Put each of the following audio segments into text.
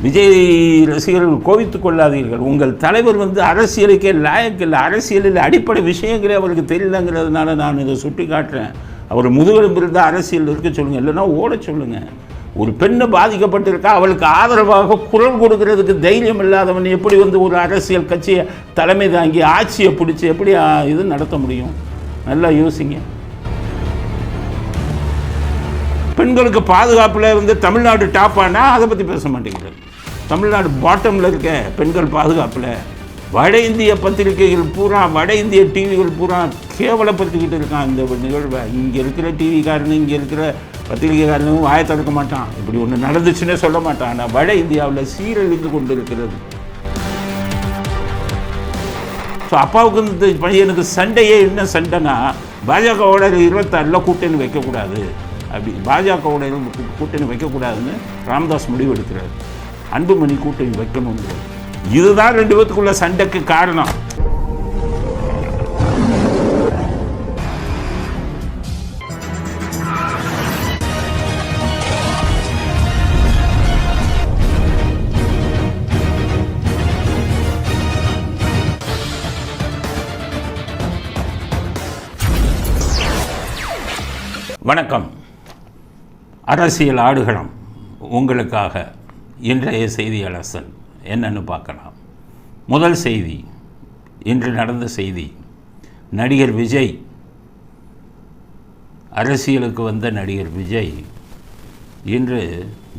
விஜய் ரசிகர்கள் கோவித்துக் கொள்ளாதீர்கள். உங்கள் தலைவர் அரசியலுக்கே லாயக்கில்லை. அரசியலில் அடிப்படை விஷயங்களே அவருக்கு தெரியலங்கிறதுனால நான் இதை சுட்டி காட்டுறேன். அவர் முதுகெலும்பு இருந்தால் அரசியல் இருக்க சொல்லுங்கள், இல்லைன்னா ஓட சொல்லுங்கள். ஒரு பெண்ணு பாதிக்கப்பட்டிருக்கா, அவளுக்கு ஆதரவாக குரல் கொடுக்கறதுக்கு தைரியம் இல்லாதவன் எப்படி ஒரு அரசியல் கட்சியை தலைமை தாங்கி ஆட்சியை பிடிச்சி எப்படி இது நடத்த முடியும்? நல்லா யோசிங்க. பெண்களுக்கு பாதுகாப்பில் தமிழ்நாடு டாப்பானா அதை பற்றி பேச மாட்டேங்கிறது. தமிழ்நாடு பாட்டமில் இருக்க பெண்கள் பாதுகாப்பில் வட இந்திய பத்திரிகைகள் பூரா, வட இந்திய டிவிகள் பூரா கேவலப்படுத்திக்கிட்டு இருக்கான் இந்த நிகழ்வை. இங்கே இருக்கிற டிவிக்காரனு, இங்கே இருக்கிற பத்திரிகைக்காரனும் வாயை திறக்க மாட்டான். இப்படி ஒன்று நடந்துச்சுன்னே சொல்ல மாட்டான். ஆனால் வட இந்தியாவில் சீரழிந்து கொண்டு இருக்கிறது. ஸோ அப்பாவுக்கு இந்த பையனுக்கு சண்டையே என்ன சண்டைனா, பாஜகவோட 26 கூட்டணி வைக்கக்கூடாது, அப்படி பாஜகவோட கூட்டணி வைக்கக்கூடாதுன்னு ராமதாஸ் முடிவு எடுக்கிறார். அன்புமணி கூட்டணி வைக்கணுங்கிறது. இதுதான் 2 பேத்துக்குள்ள சண்டைக்கு காரணம். வணக்கம். அரசியல் ஆடுகளம் உங்களுக்காக இன்றைய செய்தி அலசல் என்னன்னு பார்க்கலாம். முதல் செய்தி, இன்று நடந்த செய்தி. நடிகர் விஜய், அரசியலுக்கு வந்த நடிகர் விஜய் இன்று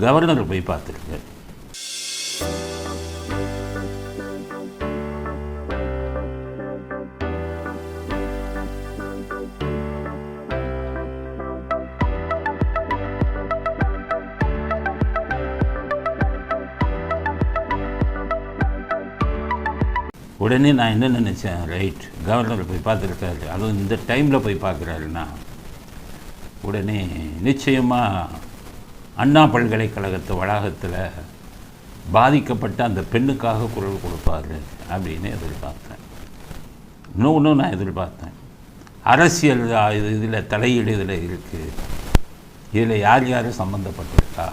கவர்னர் போய் பார்த்துருக்கார். உடனே நான் என்ன நினச்சேன், ரைட், கவர்னர் போய் பார்த்துருக்காரு, அதுவும் இந்த டைமில் போய் பார்க்குறாருன்னா உடனே நிச்சயமாக அண்ணா பல்கலைக்கழகத்து வளாகத்தில் பாதிக்கப்பட்ட அந்த பெண்ணுக்காக குரல் கொடுப்பார் அப்படின்னு எதிர்பார்த்தேன். இன்னொன்று நான் எதிர்பார்த்தேன், அரசியல் இதில் தலையீடு இதில் இருக்குது, இதில் யார் யார் சம்மந்தப்பட்டிருக்கா,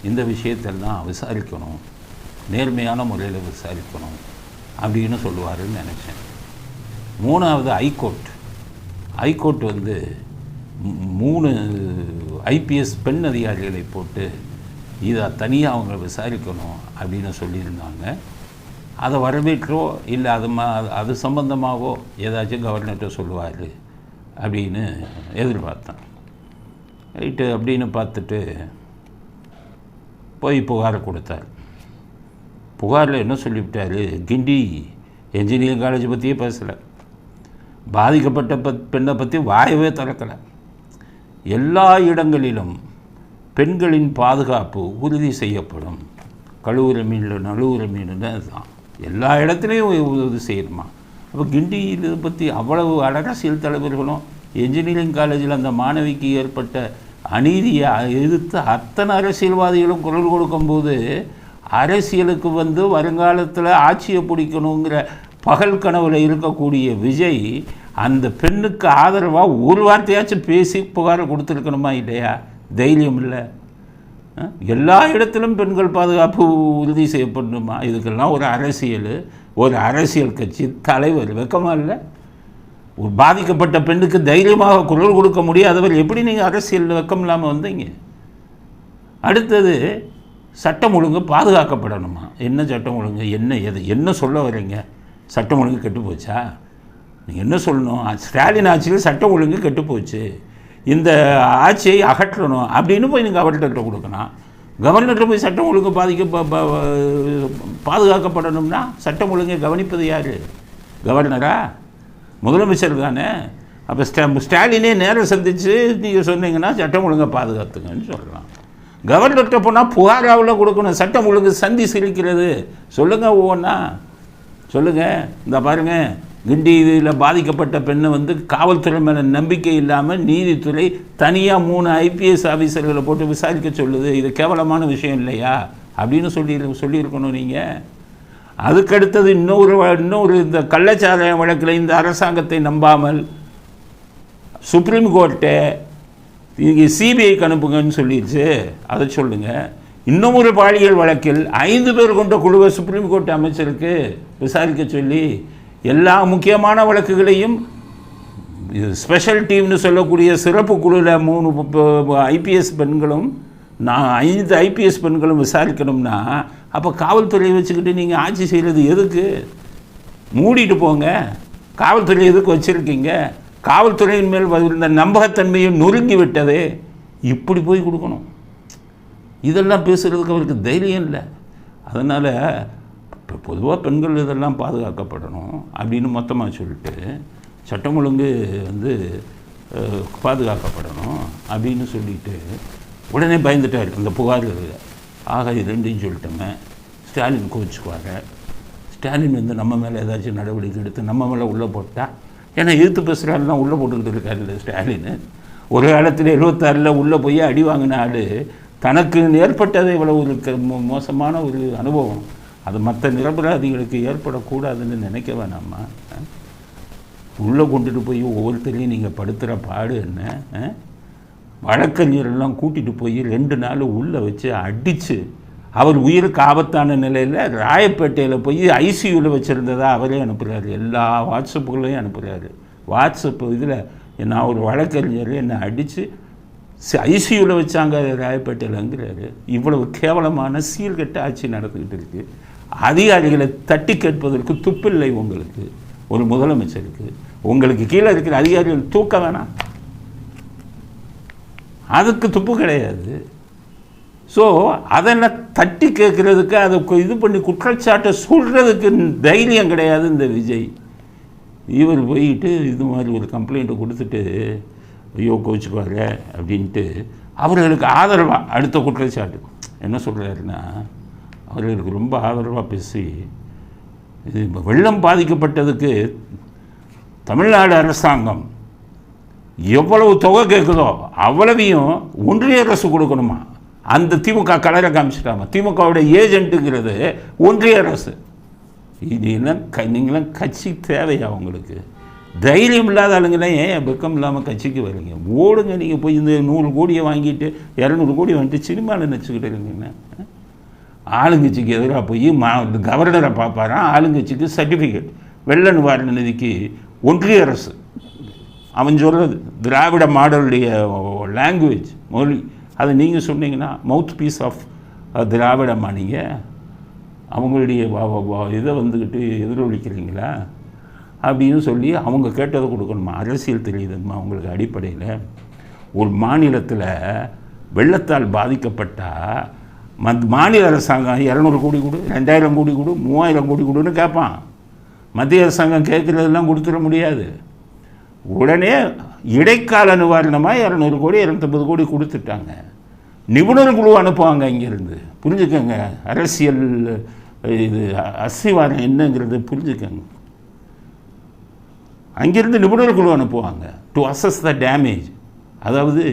இந்த விஷயத்தெல்லாம் விசாரிக்கணும், நேர்மையான முறையில் விசாரிக்கணும் அப்படின்னு சொல்லுவாருன்னு நினச்சேன். மூணாவது ஹைகோர்ட் 3 ஐபிஎஸ் பெண் அதிகாரிகளை போட்டு இதை தனியாக அவங்க விசாரிக்கணும் அப்படின்னு சொல்லியிருந்தாங்க. அதை வரவேற்றோ இல்லை அது சம்பந்தமாகவோ ஏதாச்சும் கவர்னர்கிட்ட சொல்லுவார் அப்படின்னு எதிர்பார்த்தேன். ரைட்டு அப்படின்னு பார்த்துட்டு போய் புகாரை கொடுத்தார். புகாரில் என்ன சொல்லிவிட்டார், கிண்டி என்ஜினியரிங் காலேஜ் பற்றியே பேசலை, பாதிக்கப்பட்ட பெண்ணை பற்றி வாயவே திறக்கலை, எல்லா இடங்களிலும் பெண்களின் பாதுகாப்பு உறுதி செய்யப்படும், கழுவுற மீனில் நழுவுற மீன் தான் எல்லா இடத்துலையும் உதவி செய்யணுமா. அப்போ கிண்டி இதை பற்றி அவ்வளவு அரசியல் தலைவர்களும் என்ஜினியரிங் காலேஜில் அந்த மாணவிக்கு ஏற்பட்ட அநீதியை எதிர்த்து அத்தனை அரசியல்வாதிகளும் குரல் கொடுக்கும்போது அரசியலுக்கு வருங்காலத்தில் ஆட்சியை பிடிக்கணுங்கிற பகல் கனவில் இருக்கக்கூடிய விஜய் அந்த பெண்ணுக்கு ஆதரவாக ஒரு வார்த்தையாச்சும் பேசி புகாரை கொடுத்துருக்கணுமா இல்லையா? தைரியம் இல்லை. எல்லா இடத்திலும் பெண்கள் பாதுகாப்பு உறுதி செய்யப்படணுமா? இதுக்கெல்லாம் ஒரு அரசியல் கட்சி தலைவர் வெக்கமா இல்லை? ஒரு பாதிக்கப்பட்ட பெண்ணுக்கு தைரியமாக குரல் கொடுக்க முடியாதவர் எப்படி நீங்கள் அரசியல் வெக்கம் இல்லாமல் வந்தீங்க? அடுத்தது, சட்டம் ஒழுங்கு பாதுகாக்கப்படணுமா? என்ன சட்டம் ஒழுங்கு? என்ன சொல்ல வரீங்க? சட்டம் ஒழுங்கு கெட்டு போச்சா? நீங்கள் என்ன சொல்லணும்? ஸ்டாலின் ஆட்சியில் சட்டம் ஒழுங்கு கெட்டு போச்சு, இந்த ஆட்சியை அகற்றணும் அப்படின்னு போய் நீங்கள் கவர்னர்கிட்ட கொடுக்கணும். கவர்னர்கிட்ட போய் சட்டம் ஒழுங்கு பாதுகாக்கப்படணும்னா சட்டம் ஒழுங்கை கவனிப்பது யார்? கவர்னரா? முதலமைச்சர் தானே. அப்போ ஸ்டாலினே நேரம் சந்தித்து நீங்கள் சொன்னீங்கன்னா சட்டம் ஒழுங்கை பாதுகாத்துங்கன்னு சொல்லலாம். கவர்னர்கிட்ட போனால் புகாராவில் கொடுக்கணும். சட்டம் ஒழுங்கு சந்தி சிரிக்கிறது. சொல்லுங்கள், ஒவ்வொன்றா சொல்லுங்கள். இந்த பாருங்கள், கிண்டி இதில் பாதிக்கப்பட்ட பெண்ணை காவல்துறை மேலே நம்பிக்கை இல்லாமல் நீதித்துறை தனியாக 3 ஐபிஎஸ் ஆஃபீஸர்களை போட்டு விசாரிக்க சொல்லுது. இது கேவலமான விஷயம் இல்லையா அப்படின்னு சொல்லியிருக்கணும் நீங்கள். அதுக்கடுத்தது இன்னொரு இந்த கள்ளச்சாராய வழக்கில் இந்த அரசாங்கத்தை நம்பாமல் சுப்ரீம் கோர்ட்டை நீங்கள் சிபிஐக்கு அனுப்புங்கன்னு சொல்லிடுச்சு. அதை சொல்லுங்கள். இன்னும் ஒரு பாலியல் வழக்கில் 5 பேர் கொண்ட குழுவை சுப்ரீம் கோர்ட் அமைச்சருக்கு விசாரிக்க சொல்லி எல்லா முக்கியமான வழக்குகளையும் ஸ்பெஷல் டீம்னு சொல்லக்கூடிய சிறப்பு குழுவில் 3 ஐபிஎஸ் பெண்களும் 5 ஐபிஎஸ் பெண்களும் விசாரிக்கணும்னா அப்போ காவல்துறையை வச்சுக்கிட்டு நீங்கள் ஆட்சி செய்கிறது எதுக்கு? மூடிட்டு போங்க. காவல்துறை எதுக்கு வச்சுருக்கீங்க? காவல்துறையின் மேல் இருந்த நம்பகத்தன்மையை நொறுங்கி விட்டதே. இப்படி போய் கொடுக்கணும். இதெல்லாம் பேசுகிறதுக்கு அவருக்கு தைரியம் இல்லை. அதனால் இப்போ பொதுவாக பெண்கள் இதெல்லாம் பாதுகாக்கப்படணும் அப்படின்னு மொத்தமாக சொல்லிட்டு சட்டம் ஒழுங்கு பாதுகாக்கப்படணும் அப்படின்னு சொல்லிட்டு உடனே பயந்துட்டார் அந்த புகார்கள். ஆக இது ரெண்டையும் சொல்லிட்டோமே, ஸ்டாலின் கோச்சுக்குவாங்க. ஸ்டாலின் நம்ம மேலே ஏதாச்சும் நடவடிக்கை எடுத்து நம்ம மேலே உள்ளே போட்டால், ஏன்னா எதிர்த்து பேசுகிறாருலாம் உள்ளே போட்டுக்கிட்டு இருக்காரு ஸ்டாலின். ஒரு காலத்தில் 76 உள்ளே போய் அடி வாங்கின ஆள் தனக்கு ஏற்பட்டதை இவ்வளவு ஒரு மோசமான ஒரு அனுபவம் அது மற்ற நிரபராதிகளுக்கு ஏற்படக்கூடாதுன்னு நினைக்க வேணாமா? உள்ளே கொண்டுட்டு போய் ஒவ்வொருத்தரையும் நீங்கள் படுத்துகிற பாடு என்ன? வழக்கறிஞரெல்லாம் கூட்டிகிட்டு போய் 2 நாள் உள்ளே வச்சு அடித்து அவர் உயிருக்கு ஆபத்தான நிலையில் ராயப்பேட்டையில் போய் ஐசியூவில் வச்சுருந்ததா அவரே அனுப்புகிறாரு. எல்லா வாட்ஸ்அப்புகளையும் அனுப்புகிறாரு. வாட்ஸ்அப் இதில் நான் ஒரு வழக்கறிஞர் என்னை அடித்து ஐசியூவில் வச்சாங்க ராயப்பேட்டையிலங்கிறாரு. இவ்வளவு கேவலமான சீர்கெட்ட ஆட்சி நடந்துக்கிட்டு இருக்குது. அதிகாரிகளை தட்டி கேட்பதற்கு துப்பில்லை உங்களுக்கு. ஒரு முதலமைச்சருக்கு உங்களுக்கு கீழே இருக்கிற அதிகாரிகள் தூக்க வேணாம், அதுக்கு துப்பு கிடையாது. ஸோ அதெல்லாம் தட்டி கேட்குறதுக்கு அதை இது பண்ணி குற்றச்சாட்டை சொல்கிறதுக்கு தைரியம் கிடையாது இந்த விஜய். இவர் போயிட்டு இது மாதிரி ஒரு கம்ப்ளைண்ட்டை கொடுத்துட்டு ஐயோ கோச்சுக்குவாரு அப்படின்ட்டு அவர்களுக்கு ஆதரவாக அடுத்த குற்றச்சாட்டு என்ன சொல்கிறாருன்னா, அவர்களுக்கு ரொம்ப ஆதரவாக பேசி இது வெள்ளம் பாதிக்கப்பட்டதுக்கு தமிழ்நாடு அரசாங்கம் எவ்வளவு தொகை கேட்குதோ அவ்வளவையும் ஒன்றிய அரசு கொடுக்கணுமா. அந்த திமுக கலரை காமிச்சிட்டாங்க. திமுகவுடைய ஏஜென்ட்டுங்கிறது ஒன்றிய அரசு. இது என்ன நீங்களாம் கட்சி தேவையா உங்களுக்கு? தைரியம் இல்லாத ஆளுங்களாம் ஏன் வெக்கம் இல்லாமல் கட்சிக்கு வரீங்க? ஓடுங்க. நீங்கள் போய் இந்த 100 கோடியை வாங்கிட்டு 200 கோடி வாங்கிட்டு சினிமாவில் நினச்சிக்கிட்டு இருக்கீங்கன்னா ஆளுங்கட்சிக்கு எதிராக போய் கவர்னரை பார்ப்பாரான். ஆளுங்கட்சிக்கு சர்டிஃபிகேட் வெள்ள நிவாரண நிதிக்கு ஒன்றிய அரசு அவன் சொல்கிறது திராவிட மாடலுடைய லாங்குவேஜ் மொழி. அதை நீங்கள் சொன்னீங்கன்னா மவுத் பீஸ் ஆஃப் திராவிடமா நீங்கள் அவங்களுடைய இதை வந்துக்கிட்டு எதிரொலிக்கிறீங்களா அப்படின்னு சொல்லி அவங்க கேட்டதை கொடுக்கணுமா? அரசியல் தெரியுதுமா அவங்களுக்கு. அடிப்படையில் ஒரு மாநிலத்தில் வெள்ளத்தால் பாதிக்கப்பட்டால் மாநில அரசாங்கம் 200 கோடி கொடு, 2000 கோடி கொடு, 3000 கோடி கொடுன்னு கேட்பான். மத்திய அரசாங்கம் கேட்குறதெல்லாம் கொடுத்துட முடியாது. உடனே இடைக்கால நிவாரணமாக 200 கோடி 250 கோடி கொடுத்துட்டாங்க. நிபுணர் குழு அனுப்புவாங்க இங்கேருந்து. புரிஞ்சுக்கோங்க அரசியல் இது அஸ்திவாரம் என்னங்கிறது புரிஞ்சுக்கோங்க. அங்கேருந்து நிபுணர் குழு அனுப்புவாங்க டு அசஸ் த டேமேஜ். அதாவது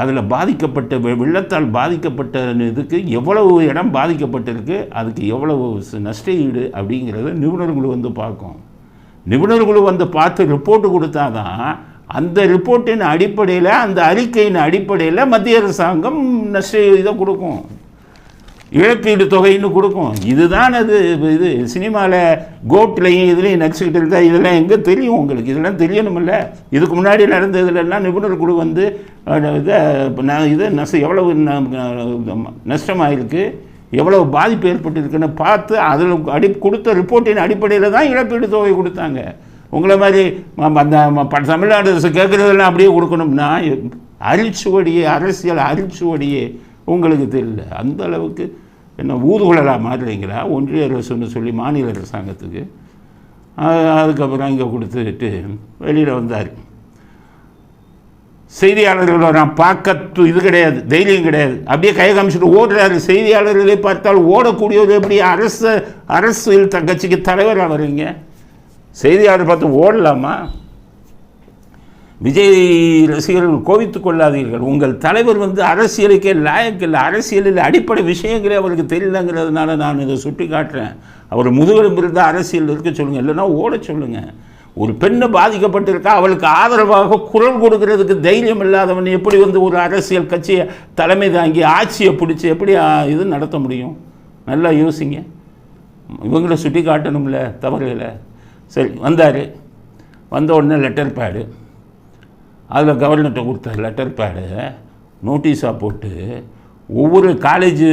அதில் பாதிக்கப்பட்ட வெள்ளத்தால் பாதிக்கப்பட்ட இதுக்கு எவ்வளவு இடம் பாதிக்கப்பட்டிருக்கு, அதுக்கு எவ்வளவு நஷ்ட ஈடு அப்படிங்கிறத நிபுணர் குழு வந்து பார்க்கும். நிபுணர் குழு வந்து பார்த்து ரிப்போர்ட்டு கொடுத்தா தான் அந்த ரிப்போர்ட்டின் அடிப்படையில் அந்த அறிக்கையின் அடிப்படையில் மத்திய அரசாங்கம் நஷ்ட இதை கொடுக்கும், இழப்பீடு தொகைன்னு கொடுக்கும். இதுதான் அது. இது சினிமாவில் கோட்லையும் இதுலேயும் நடிச்சுக்கிட்டு இருந்தால் இதெல்லாம் எங்கே தெரியும் உங்களுக்கு? இதெல்லாம் தெரியணுமில்ல. இதுக்கு முன்னாடி நடந்ததுலாம் நிபுணர் குழு வந்து எவ்வளவு நஷ்டமாயிருக்கு, எவ்வளவு பாதிப்பு ஏற்பட்டிருக்குன்னு பார்த்து அதில் கொடுத்த ரிப்போர்ட்டின் அடிப்படையில் தான் இழப்பீடு தொகை கொடுத்தாங்க. உங்களை மாதிரி அந்த தமிழ்நாடு அரசு கேட்குறதெல்லாம் அப்படியே கொடுக்கணும்னா அரிச்சுவடியே அரசியல் அரிச்சுவடியே உங்களுக்கு தெரியல. அந்த அளவுக்கு என்ன ஊதுகுழலாக மாறுறீங்களா ஒன்றிய அரசுன்னு சொல்லி மாநில அரசாங்கத்துக்கு. அதுக்கப்புறம் இங்கே கொடுத்துட்டு வெளியில் வந்தார். செய்தியாளர்களை நான் பார்க்க இது கிடையாது, தைரியம் கிடையாது. அப்படியே கை காமிச்சிட்டு ஓடுறாரு. செய்தியாளர்களை பார்த்தால் ஓடக்கூடியவர் எப்படி அரசியல் கட்சிக்கு தலைவராக வரீங்க? செய்தியாளர் பார்த்து ஓடலாமா? விஜய் ரசிகர்கள் கோவித்து கொள்ளாதீர்கள். உங்கள் தலைவர் அரசியலுக்கே லாயக்கில்லை. அரசியலில் அடிப்படை விஷயங்களே அவருக்கு தெரியலங்கிறதுனால நான் இதை சுட்டி காட்டுறேன். அவர் முதுகெலும்பு இருந்தால் அரசியல் இருக்க சொல்லுங்கள், இல்லைன்னா ஓட சொல்லுங்கள். ஒரு பெண்ணு பாதிக்கப்பட்டிருக்கா, அவளுக்கு ஆதரவாக குரல் கொடுக்கறதுக்கு தைரியம் இல்லாதவன் எப்படி வந்து ஒரு அரசியல் கட்சியை தலைமை தாங்கி ஆட்சியை பிடிச்சி எப்படி இது நடத்த முடியும்? நல்லா யோசிங்க. இவங்கள சுட்டி காட்டணும்ல தவறுகளை. சரி, வந்தார். வந்த உடனே லெட்டர் பேடு, அதில் கவர்னர்கிட்ட கொடுத்தார். லெட்டர் பேடு நோட்டீஸாக போட்டு ஒவ்வொரு காலேஜ்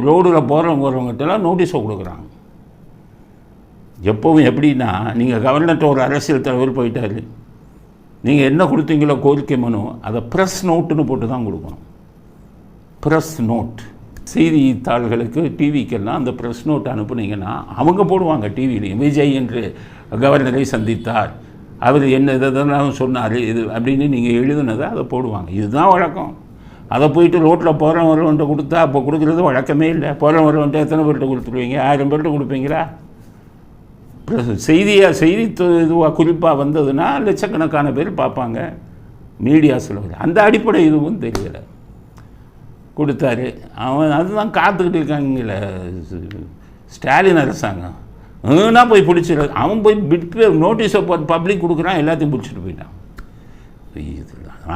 ரோடில் போகிறவங்ககிட்டலாம் நோட்டீஸை கொடுக்குறாங்க. எப்போவும் எப்படின்னா, நீங்கள் கவர்னர்கிட்ட ஒரு அரசியல் தலைவர் போயிட்டார், நீங்கள் என்ன கொடுத்தீங்களோ கோரிக்கை மனு, அதை ப்ரெஸ் நோட்டுன்னு போட்டு தான் கொடுக்கணும். Press note. செய்தித்தாள்களுக்கு டிவிக்கெல்லாம் அந்த ப்ரெஸ் நோட் அனுப்புனீங்கன்னா அவங்க போடுவாங்க டிவிலையும். விஜய் என்று கவர்னரை சந்தித்தார், அவர் என்ன இதெல்லாம் சொன்னார் இது அப்படின்னு நீங்கள் எழுதுனதை அதை போடுவாங்க. இதுதான் வழக்கம். அதை போயிட்டு ரோட்டில் போகிறவன் வரவன்ட்ட கொடுத்தா அப்போ கொடுக்குறது வழக்கமே இல்லை. போகிறவன் வரவன்ட்ட எத்தனை பேர்கிட்ட கொடுத்துருவீங்க? 1000 பேர்கிட்ட கொடுப்பீங்களா? செய்தி இதுவாக குறிப்பாக வந்ததுன்னா லட்சக்கணக்கான பேர் பார்ப்பாங்க மீடியாஸில். அந்த அடிப்படை இதுவும் தெரியலை. கொடுத்தாரு. அவன் அதுதான் காத்துக்கிட்டு இருக்காங்கல்ல ஸ்டாலின் அரசாங்கம். ஏன்னா போய் பிடிச்சிரு. அவன் போய் நோட்டீஸை பப்ளிக் கொடுக்குறான், எல்லாத்தையும் பிடிச்சிட்டு போயிட்டான்.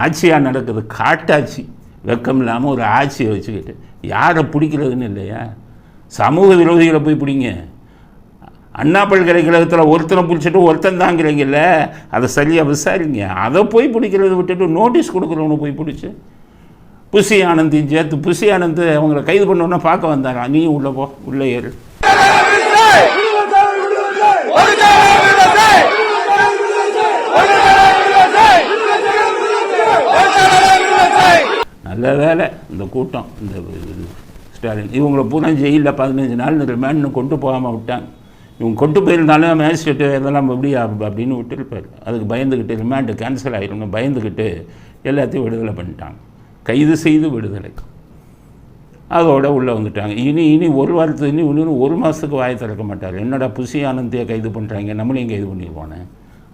ஆட்சியாக நடக்குது, காட்டாட்சி. வெக்கம் இல்லாமல் ஒரு ஆட்சியை வச்சுக்கிட்டு யாரை பிடிக்கிறதுன்னு இல்லையா? சமூக விரோதிகளை போய் பிடிங்க. அண்ணா பல்கலைக்கழகத்தில் ஒருத்தனை பிடிச்சிட்டு ஒருத்தன் தாங்கிறீங்கல்ல, அதை சரியாக விசாரிங்க. அதை போய் பிடிக்கிறத விட்டுட்டு நோட்டீஸ் கொடுக்குறவனை போய் பிடிச்சி புசி ஆனந்தையும் சேர்த்து புசி ஆனந்த் அவங்கள கைது பண்ணோன்னா பார்க்க வந்தாங்க. நீ உள்ளே போ, உள்ளே ஏறு. நல்ல வேலை இந்த கூட்டம், இந்த ஸ்டாலின் இவங்களை பூரா ஜெயிலில் 15 நாள் ரிமாண்ட்னு கொண்டு போகாமல் விட்டாங்க. இவங்க கொண்டு போயிருந்தாலும் மேஜிஸ்ட்ரேட்டு இதெல்லாம் எப்படி அப்படின்னு விட்டுருப்பார். அதுக்கு பயந்துக்கிட்டு ரிமாண்டு கேன்சல் ஆகிரும்னு பயந்துக்கிட்டு எல்லாத்தையும் விடுதலை பண்ணிட்டாங்க. கைது செய்து விடுதலை. அதோட உள்ளே வந்துட்டாங்க. இனி ஒரு வாரத்துக்கு இன்னும் 1 மாதத்துக்கு வாயை திறக்க மாட்டார். என்னடா புசி ஆனந்தியை கைது பண்ணுறாங்க, நம்மளையும் கைது பண்ணிடுவானே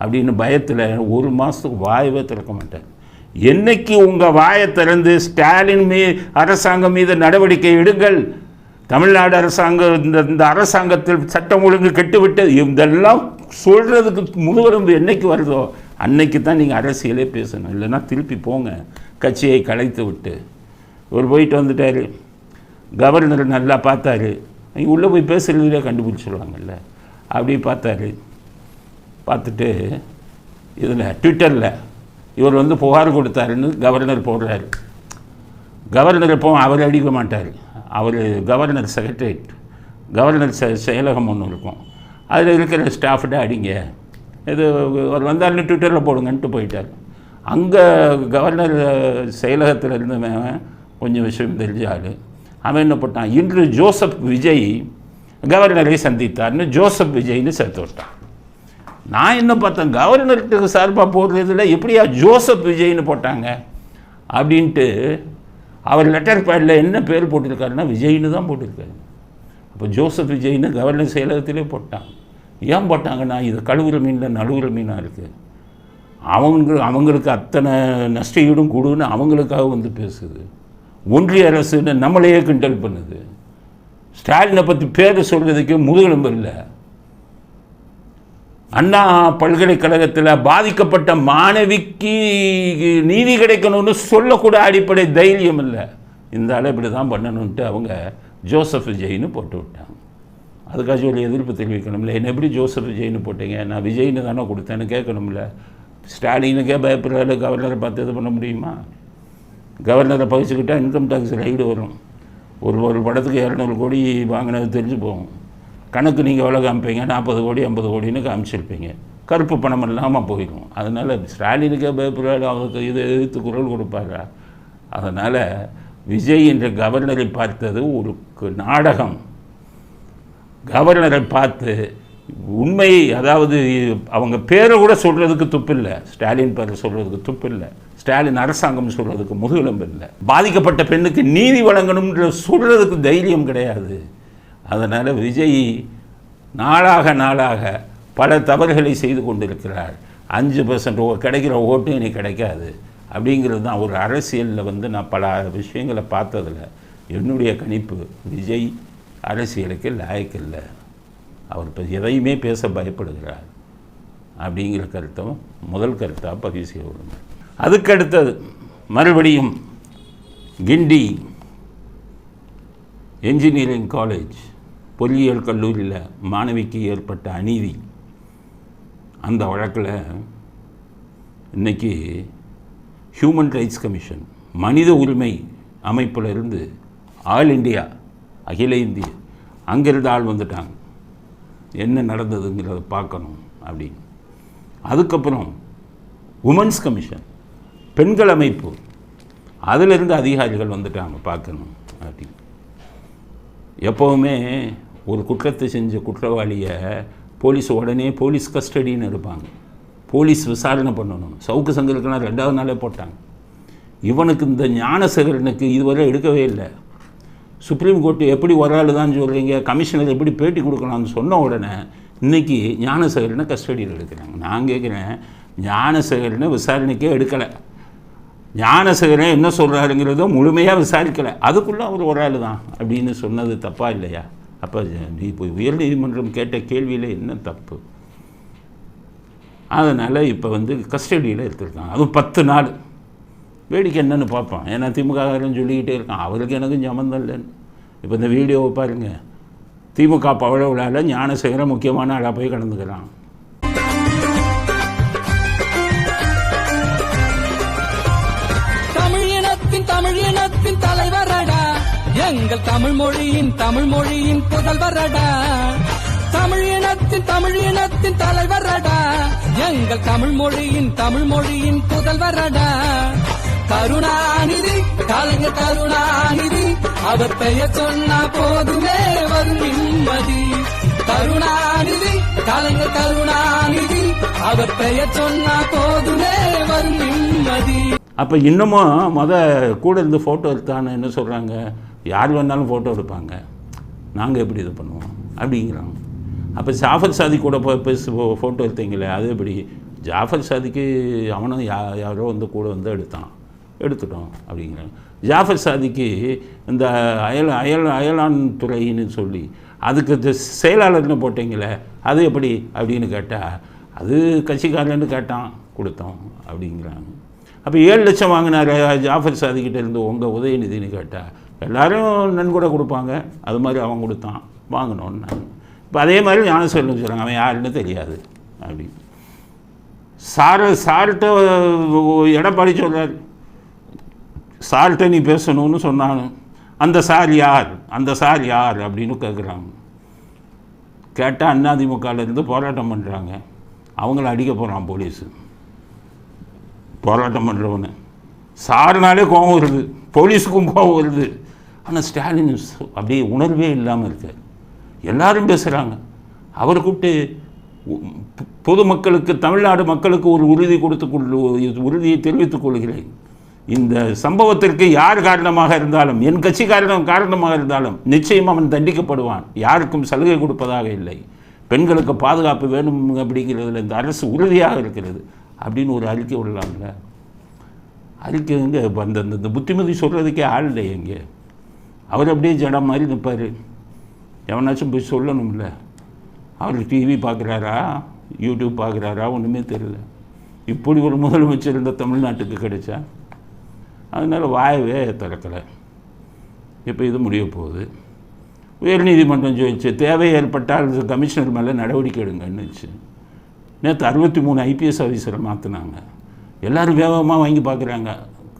அப்படின்னு பயத்தில் 1 மாதத்துக்கு வாயவே திறக்க மாட்டார். என்னைக்கு உங்கள் வாயை திறந்து ஸ்டாலின் அரசாங்கம் மீது நடவடிக்கை எடுங்கள், தமிழ்நாடு அரசாங்கம் இந்த அரசாங்கத்தில் சட்டம் ஒழுங்கு கெட்டுவிட்டு இதெல்லாம் சொல்கிறதுக்கு முதுகெலும்பு என்னைக்கு வருதோ அன்னைக்கு தான் நீங்கள் அரசியலே பேசணும். இல்லைன்னா திருப்பி போங்க, கட்சியை கலைத்து விட்டு. ஒரு போயிட்டு வந்துட்டார். கவர்னர் நல்லா பார்த்தாரு. உள்ளே போய் பேசுகிறதுலே கண்டுபிடிச்சிடுவாங்கல்ல. அப்படி பார்த்தாரு. பார்த்துட்டு இதில் ட்விட்டரில் இவர் வந்து புகார் கொடுத்தாருன்னு கவர்னர் போடுறாரு. கவர்னர் இப்போ அவர் அடிக்க மாட்டார். அவர் கவர்னர் செக்ரட்டரியேட், கவர்னர் செயலகம் ஒன்று இருக்கும், அதில் இருக்கிற ஸ்டாஃப்ட அடிங்க, இது அவர் வந்தாருன்னு ட்விட்டரில் போடுங்கன்ட்டு போயிட்டார். அங்கே கவர்னர் செயலகத்தில் இருந்தவன் கொஞ்சம் விஷயம் தெரிஞ்சாள். அவன் என்ன போட்டான், இன்று ஜோசப் விஜய் கவர்னரை சந்தித்தார்னு ஜோசப் விஜய்னு சேர்த்து விட்டான். நான் என்ன பார்த்தேன், கவர்னருக்கு சார்பாக போடுறதுல எப்படியா ஜோசப் விஜய்னு போட்டாங்க அப்படின்ட்டு. அவர் லெட்டர் பேடில் என்ன பேர் போட்டிருக்காருன்னா விஜய்னு தான் போட்டிருக்காரு. அப்போ ஜோசப் விஜய்னு கவர்னர் செயலகத்திலே போட்டான். ஏன் போட்டாங்கன்னா, இது கழுவுற மீனில் நழுவுற மீனாக இருக்குது, அவங்களுக்கு அத்தனை நஷ்டஈடும் கொடுன்னு அவங்களுக்காக வந்து பேசுது. ஒன்றிய அரசுன்னு நம்மளையே கிண்டல் பண்ணுது. ஸ்டாலினை பற்றி பேர் சொல்கிறதுக்கு முதுகெலும்பு இல்லை. அண்ணா பல்கலைக்கழகத்தில் பாதிக்கப்பட்ட மாணவிக்கு நீதி கிடைக்கணும்னு சொல்லக்கூட அடிப்படை தைரியம் இல்லை. இந்த ஆள் இப்படி தான் பண்ணணுன்ட்டு அவங்க ஜோசப் விஜய்னு போட்டு விட்டாங்க. அதுக்காச்சும் ஒரு எதிர்ப்பு தெரிவிக்கணும்ல. என்ன எப்படி ஜோசப் விஜய்னு போட்டீங்க, நான் விஜய்னு தானே கொடுத்தேன்னு கேட்கணும்ல. ஸ்டாலினுக்கே பயப்படுறாரு, கவர்னரை பார்த்து இது பண்ண முடியுமா? கவர்னரை பகிச்சுக்கிட்டால் இன்கம் டேக்ஸ் ரைடு வரும். ஒரு படத்துக்கு 200 கோடி வாங்கினது தெரிஞ்சு போகும். கணக்கு நீங்கள் எவ்வளோ காமிப்பீங்க, 40 கோடி 50 கோடின்னு காமிச்சிருப்பீங்க. கருப்பு பணம் இல்லாமல் போயிடும். அதனால் ஸ்டாலினுக்கே பயப்படுறாரு, அவருக்கு இதை எதிர்த்து குரல் கொடுப்பாரா? அதனால் விஜய் என்ற கவர்னரை பார்த்தது ஒரு நாடகம். கவர்னரை பார்த்து உண்மை, அதாவது அவங்க பேரை கூட சொல்கிறதுக்கு துப்பு இல்லை, ஸ்டாலின் பேரை சொல்கிறதுக்கு துப்பு இல்லை, ஸ்டாலின் அரசாங்கம் சொல்கிறதுக்கு முதுகெலும்பு இல்லை, பாதிக்கப்பட்ட பெண்ணுக்கு நீதி வழங்கணும்ன்ற சொல்கிறதுக்கு தைரியம் கிடையாது. அதனால் விஜய் நாளாக பல தவறுகளை செய்து கொண்டிருக்கிறார். 5% கிடைக்கிற ஓட்டு இனி கிடைக்காது அப்படிங்கிறது தான் ஒரு அரசியலில் வந்து நான் பல விஷயங்களை பார்த்ததில் என்னுடைய கணிப்பு. விஜய் அரசியலுக்கு லாயக்கில்லை. அவர் இப்போ எதையுமே பேச பயப்படுகிறார். அப்படிங்கிற கருத்தை முதல் கருத்தாக பதிவு செய்ய விரும்புகிறேன். அதுக்கடுத்தது மறுபடியும் கிண்டி என்ஜினியரிங் காலேஜ் பொறியியல் கல்லூரியில் மாணவிக்கு ஏற்பட்ட அநீதி, அந்த வழக்கில் இன்றைக்கி ஹியூமன் ரைட்ஸ் கமிஷன் மனித உரிமை அமைப்பில் இருந்து ஆல் இண்டியா அகில இந்திய அங்கிருந்து ஆள் வந்துட்டாங்க, என்ன நடந்ததுங்கிறத பார்க்கணும் அப்படின்னு. அதுக்கப்புறம் உமன்ஸ் கமிஷன் பெண்கள் அமைப்பு, அதிலிருந்து அதிகாரிகள் வந்துட்டாங்க பார்க்கணும் அப்படின்னு. எப்போவுமே ஒரு குற்றத்தை செஞ்ச குற்றவாளியை போலீஸ் உடனே போலீஸ் கஸ்டடின்னு எடுப்பாங்க, போலீஸ் விசாரணை பண்ணணும். சவுக்கு சங்கருக்குனா 2வது நாளே போட்டாங்க. இவனுக்கு இந்த ஞானசேகரனுக்கு இதுவரை எடுக்கவே இல்லை. சுப்ரீம் கோர்ட்டு எப்படி ஒரு ஆள் தான் சொல்கிறீங்க, கமிஷனர் எப்படி பேட்டி கொடுக்கலாம்னு சொன்ன உடனே இன்றைக்கி ஞானசேகரனை கஸ்டடியில் எடுக்கிறாங்க. நான் கேட்குறேன், ஞானசேகரனை விசாரணைக்கே எடுக்கலை, ஞானசேகரன் என்ன சொல்கிறாருங்கிறத முழுமையாக விசாரிக்கலை, அதுக்குள்ளே அவர் ஒரு ஆள் தான் அப்படின்னு சொன்னது தப்பா இல்லையா? அப்போ இப்போ உயர்நீதிமன்றம் கேட்ட கேள்வியில் என்ன தப்பு? அதனால் இப்போ கஸ்டடியில் எடுத்துருக்காங்க, அதுவும் 10 நாள். வேடிக்கை என்னென்னு பார்ப்பான், ஏன்னா திமுககாரன் சொல்லிக்கிட்டே இருக்கான் அவருக்கு எனக்கும் சம்மந்தம் இல்லைன்னு. இப்போ இந்த வீடியோவை பாருங்கள், திமுக பவள விழாவில் ஞானசேகரன் முக்கியமான ஆளாக போய் கலந்துக்கிறான். தமிழ் இனத்தின் தலைவரடா, எங்கள் தமிழ் மொழியின் புதல்வரடா. தமிழ் இனத்தின் தலைவரடா, எங்கள் தமிழ் மொழியின் புதல்வரடா. கருணாநிதி, கலைஞர் கருணாநிதி, அவர் பெயர் சொன்னா போதுமே வரும் நிம்மதி. கருணாநிதி, கலைஞர் கருணாநிதி, அவர் பெயர் சொன்னா போதுமே வரும் நிம்மதி. அப்போ இன்னமும் கூட இருந்து ஃபோட்டோ எடுத்தான்னு என்ன சொல்கிறாங்க, யார் வேணாலும் ஃபோட்டோ எடுப்பாங்க, நாங்கள் எப்படி இது பண்ணுவோம் அப்படிங்கிறாங்க. அப்போ ஜாஃபர் சாதி கூட ஃபோட்டோ எடுத்தீங்களே, அது எப்படி? ஜாஃபர் சாதிக்கு அவனும் யாரோ கூட எடுத்துட்டோம் அப்படிங்கிறாங்க. ஜாஃபர் சாதிக்கு இந்த அயலான் துறைன்னு சொல்லி அதுக்கு செயலாளர்னு போட்டிங்களே, அது எப்படி அப்படின்னு கேட்டால், அது கட்சிக்காரன்னு கேட்டான், கொடுத்தோம் அப்படிங்கிறாங்க. அப்போ 7 லட்சம் வாங்கினார் ஜாஃபர் சாதிக்கிட்ட இருந்து உங்கள் உதயநிதினு கேட்டால், எல்லோரும் நன்கொடை கொடுப்பாங்க, அது மாதிரி அவன் கொடுத்தான், வாங்கினோன்னு. இப்போ அதே மாதிரி ஞானசேகரன் சொல்கிறாங்க, அவன் யாருன்னு தெரியாது அப்படின்னு. சார்கிட்ட எடப்பாடி சொல்கிறார், சார்கிட்ட நீ பேசணும்னு சொன்னானு, அந்த சார் யார் அப்படின்னு கேட்குறாங்க. கேட்டால் அதிமுகலேருந்து போராட்டம் பண்ணுறாங்க, அவங்கள அடிக்க போகிறான் போலீஸு. போராட்டம் பண்ணுறவனு சாருனாலே கோபம் வருது, போலீஸுக்கும் கோபம் வருது. ஆனால் ஸ்டாலின் அப்படியே உணர்வே இல்லாமல் இருக்கார். எல்லாரும் பேசுகிறாங்க. அவர் கூப்பிட்டு பொதுமக்களுக்கு, தமிழ்நாடு மக்களுக்கு ஒரு உறுதியை தெரிவித்துக் கொள்கிறேன், இந்த சம்பவத்திற்கு யார் காரணமாக இருந்தாலும், என் கட்சிக்காரன் காரணமாக இருந்தாலும் நிச்சயம் அவன் தண்டிக்கப்படுவான், யாருக்கும் சலுகை கொடுப்பதாக இல்லை, பெண்களுக்கு பாதுகாப்பு வேணும் அப்படிங்கிறதுல இந்த அரசு உறுதியாக இருக்கிறது அப்படின்னு ஒரு அறிக்கை விடலாம்ல. அறிக்கை எங்கே அந்த புத்திமதி சொல்கிறதுக்கே ஆள் இல்லை எங்கே. அவர் அப்படியே ஜடம் மாதிரி நிற்பார், எவனாச்சும் போய் சொல்லணும்ல. அவர் டிவி பார்க்குறாரா, யூடியூப் பார்க்குறாரா, ஒன்றுமே தெரியல. இப்படி ஒரு முதலமைச்சர் இந்த தமிழ்நாட்டுக்கு கிடைச்சா, அதனால் வாயவே திறக்கலை. இப்போ இது முடிய போகுது. உயர்நீதிமன்றம் சொல்லிச்சு, தேவை ஏற்பட்டால் கமிஷனர் மேலே நடவடிக்கை எடுங்கன்னுச்சு. நேற்று 63 ஐபிஎஸ் ஆஃபீஸரை மாற்றினாங்க. எல்லோரும் வேகமாக வாங்கி பார்க்குறாங்க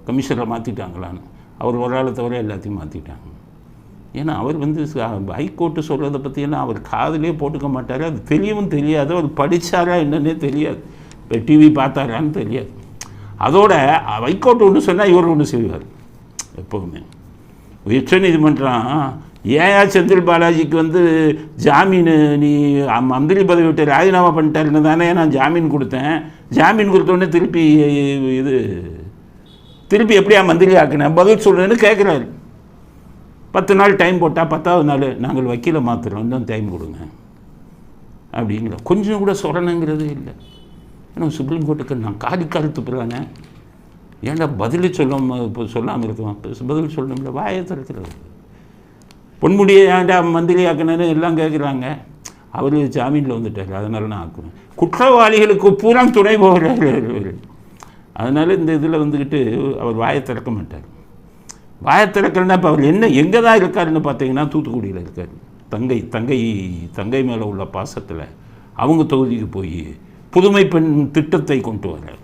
கமிஷனரை மாற்றிட்டாங்களான்னு. அவர் ஒரு ஆளை தவிர எல்லாத்தையும் மாற்றிட்டாங்க. ஏன்னா அவர் ஹைகோர்ட்டு சொல்கிறத பற்றியெல்லாம் அவர் காதிலே போட்டுக்க மாட்டார், அது தெரியவும் தெரியாது, அவர் படித்தாரா என்னன்னே தெரியாது, இப்போ டிவி பார்த்தாரான்னு தெரியாது. அதோட ஹைகோர்ட்டு ஒன்று சொன்னால் இவர் ஒன்று செய்வார். எப்போவுமே உச்சநீதிமன்றம் ஏன் செந்தில் பாலாஜிக்கு ஜாமீன், நீ மந்திரி பதவி விட்டு ராஜினாமா பண்ணிட்டாருன்னு தானே நான் ஜாமீன் கொடுத்தேன், ஜாமீன் கொடுத்தோடனே திருப்பி எப்படியா மந்திரி ஆக்கினேன் பதில் சொல்கிறேன்னு கேட்குறாரு. 10 நாள் டைம் போட்டால் 10வது நாள் நாங்கள் வக்கீலை மாற்றுறோம், இன்னும் டைம் கொடுங்க அப்படிங்கிற. கொஞ்சம் கூட சொல்லணுங்கிறதே இல்லை. ஏன்னா சுப்ரீம் கோர்ட்டுக்கு நான் காரி துப்புறானே, ஏன்டா பதில் சொல்லாமல் இருக்கோம், பதில் சொல்லணும்ல, வாயை திறக்கிறது. பொன்முடியை ஏன்டா மந்திரி ஆக்கினு எல்லாம் கேட்குறாங்க. அவர் ஜாமீனில் வந்துட்டார், அதனால நான் ஆக்குவேன். குற்றவாளிகளுக்கு பூரா துணை போகிறார். அதனால் இந்த இதில் வந்துக்கிட்டு அவர் வாயை திறக்க மாட்டார். வாயை திறக்கலன்னா இப்போ அவர் என்ன எங்கே தான் இருக்காருன்னு பார்த்தீங்கன்னா தூத்துக்குடியில் இருக்கார். தங்கை மேலே உள்ள பாசத்தில் அவங்க தொகுதிக்கு போய் புதுமை பெண் திட்டத்தை கொண்டு வர்றார்.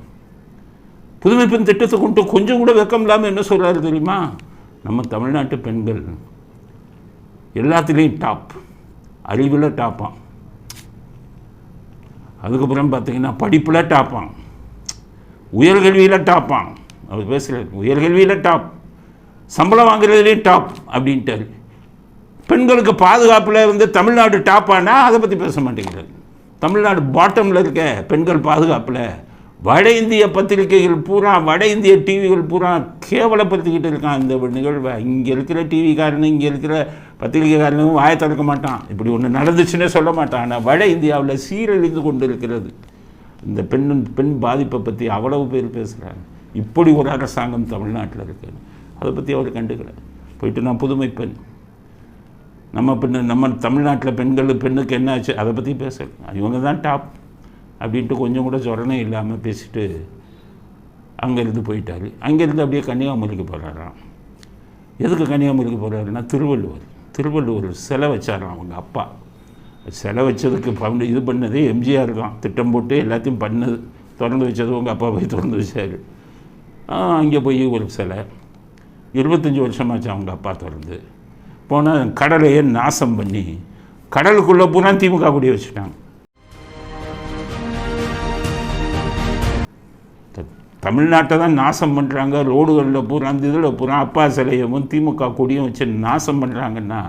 புதுமை பெண் திட்டத்தை கொண்டு கொஞ்சம் கூட வெக்கம் இல்லாமல் என்ன சொல்கிறாரு தெரியுமா? நம்ம தமிழ்நாட்டு பெண்கள் எல்லாத்துலேயும் டாப், அறிவில் டாப்பான், அதுக்கப்புறம் பார்த்தீங்கன்னா படிப்பில் டாப்பான், உயர்கல்வியில் டாப்பான். அவர் பேசுகிறார், உயர்கல்வியில் டாப், சம்பளம் வாங்குறதுலேயும் டாப் அப்படின்ட்டார். பெண்களுக்கு பாதுகாப்பில் வந்து தமிழ்நாடு டாப்பானா அதை பற்றி பேச மாட்டேங்கிறார். தமிழ்நாடு பாட்டமில் இருக்க பெண்கள் பாதுகாப்பில் வட இந்திய பத்திரிகைகள் பூரா, வட இந்திய டிவிகள் பூரா கேவலப்படுத்திக்கிட்டு இருக்கான் இந்த நிகழ்வை. இங்கே இருக்கிற டிவிக்காரனு, இங்கே இருக்கிற பத்திரிகைக்காரனும் வாயை திறக்க மாட்டான், இப்படி ஒன்று நடந்துச்சுன்னே சொல்ல மாட்டான். ஆனால் வட இந்தியாவில் சீரழிந்து கொண்டு இருக்கிறது இந்த பெண் பாதிப்பை பற்றி அவ்வளவு பேர் பேசுகிறாங்க. இப்படி ஒரு அரசாங்கம் தமிழ்நாட்டில் இருக்குது, அதை பற்றி அவர் கண்டுக்கல. போயிட்டு நான் புதுமை பெண், நம்ம தமிழ்நாட்டில் பெண்ணுக்கு என்ன ஆச்சு அதை பற்றி பேசல, இவங்க தான் டாப் அப்படின்ட்டு கொஞ்சம் கூட சொரணை இல்லாமல் பேசிட்டு அங்கேருந்து போயிட்டார். அங்கேருந்து அப்படியே கன்னியாகுமரிக்கு போகிறாராம். எதுக்கு கன்னியாகுமரிக்கு போகிறாருன்னா திருவள்ளுவர் சிலை வச்சாராம் அவங்க அப்பா. சிலை வச்சதுக்கு இது பண்ணதே எம்ஜிஆர் தான், திட்டம் போட்டு எல்லாத்தையும் பண்ணது. திறந்து வச்சது உங்கள் அப்பா போய் திறந்து வச்சார். அங்கே போய் ஒரு சிலை 25 வருஷமாச்சு அவங்க அப்பா திறந்து போனால் கடலையே நாசம் பண்ணி கடலுக்குள்ளே பூரா திமுக கூடிய வச்சுட்டாங்க. தமிழ்நாட்டை தான் நாசம் பண்ணுறாங்க. ரோடுகளில் பூரா அந்த இதில் பூரா அப்பா சிலையவும் திமுக கொடியும் வச்சு நாசம் பண்ணுறாங்கன்னா